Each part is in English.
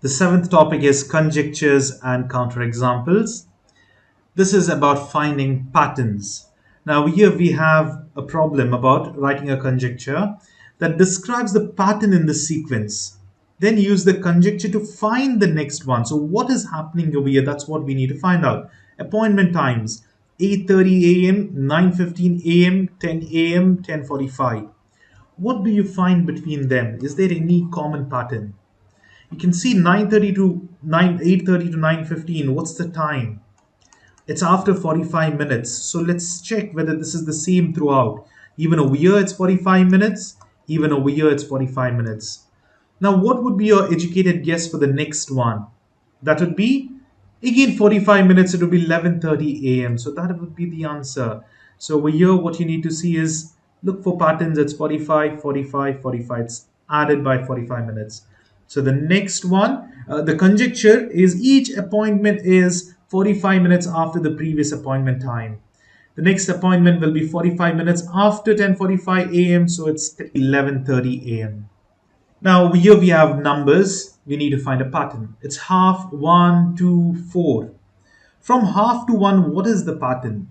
The seventh topic is conjectures and counterexamples. This is about finding patterns. Now here we have a problem about writing a conjecture that describes the pattern in the sequence. Then use the conjecture to find the next one. So what is happening over here? That's what we need to find out. Appointment times: 8:30 a.m., 9:15 a.m., 10 a.m., 10:45. What do you find between them? Is there any common pattern? You can see 9:30 to 8:30 to 9:15. What's the time? It's after 45 minutes. So let's check whether this is the same throughout. Even over here it's 45 minutes. Even over here it's 45 minutes. Now what would be your educated guess for the next one? That would be again 45 minutes. It would be 11:30 a.m. So that would be the answer. So over here what you need to see is look for patterns. It's 45, 45, 45. It's added by 45 minutes. So the next one, the conjecture is each appointment is 45 minutes after the previous appointment time. The next appointment will be 45 minutes after 10:45 a.m. So it's 11:30 a.m. Now here we have numbers. We need to find a pattern. It's half, 1, 2, 4. From half to 1, what is the pattern?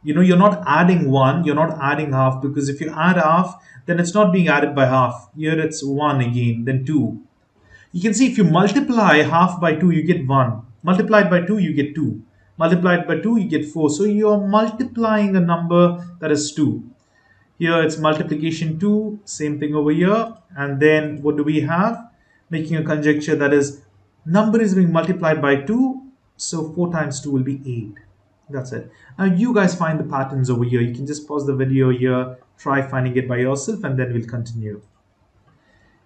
You're not adding 1, you're not adding half, because if you add half, then it's not being added by half. Here it's 1 again, then 2. You can see if you multiply half by 2, you get 1. Multiplied by 2, you get 2. Multiplied by 2, you get 4. So you're multiplying a number that is 2. Here it's multiplication 2, same thing over here. And then what do we have? Making a conjecture that is number is being multiplied by 2. So 4 times 2 will be 8. That's it. Now you guys find the patterns over here. You can just pause the video here, try finding it by yourself, and then we'll continue.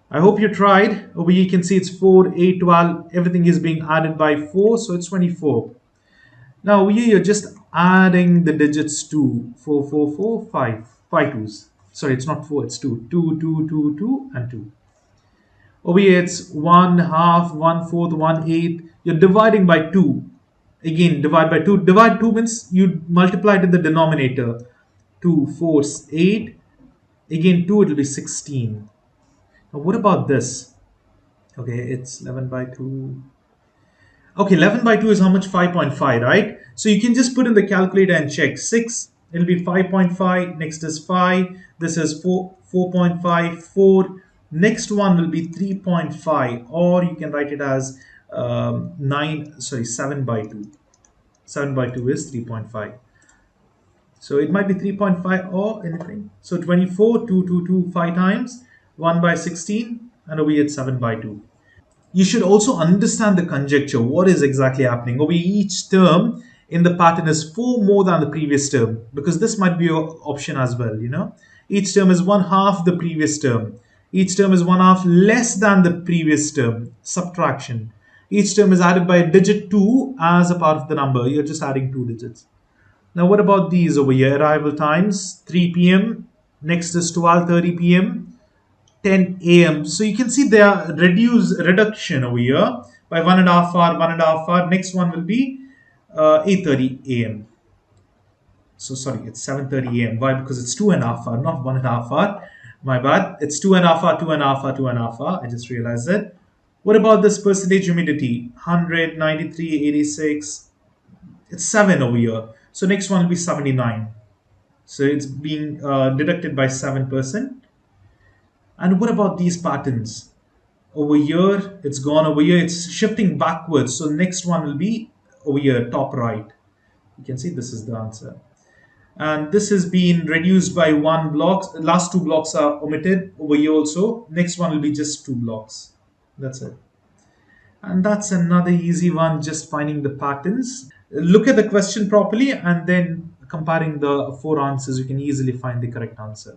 I hope you tried. Over here you can see it's 4, 8, 12. Everything is being added by 4, so it's 24. Now over here you're just adding the digits 2, 4, 4, 4, 5. 5 twos. Sorry, it's not 4, it's 2. 2, 2, 2, 2, and 2. Over here it's 1 half, 1/4, 1/8. You're dividing by 2. Again, divide by 2. Divide 2 means you multiply it in the denominator. 2, 4, 8. Again 2, it will be 16. Now what about this? Okay, it's 11 by 2. Okay, 11 by 2 is how much? 5.5, right? So you can just put in the calculator and check. 6, it'll be 5.5. Next is 5. This is 4.5, 4. Next one will be 3.5, or you can write it as 7 by 2. 7 by 2 is 3.5. So it might be 3.5 or anything. So 24, 2, 2, 2, 5 times. 1 by 16, and over here it's 7 by 2. You should also understand the conjecture. What is exactly happening? Over each term in the pattern is 4 more than the previous term, because this might be your option as well. Each term is 1/2 the previous term. Each term is 1/2 less than the previous term. Subtraction. Each term is added by a digit 2 as a part of the number. You're just adding 2 digits. Now what about these over here? Arrival times 3 p.m. Next is 12:30 p.m. 10 a.m. So you can see they are reduction over here by 1.5 hour, 1.5 hour. Next one will be 8:30 a.m. So sorry, it's 7:30 a.m. Why? Because it's 2.5 hour, not 1.5 hour. My bad. It's 2.5 hour, 2.5 hour, 2.5 hour. I just realized it. What about this percentage humidity? 100, 93, 86. It's 7 over here. So next one will be 79. So it's being deducted by 7%. And what about these patterns? Over here, it's gone over here. It's shifting backwards. So next one will be over here, top right. You can see this is the answer. And this has been reduced by 1 block. Last 2 blocks are omitted over here also. Next one will be just 2 blocks. That's it. And that's another easy one, just finding the patterns. Look at the question properly and then comparing the 4 answers, you can easily find the correct answer.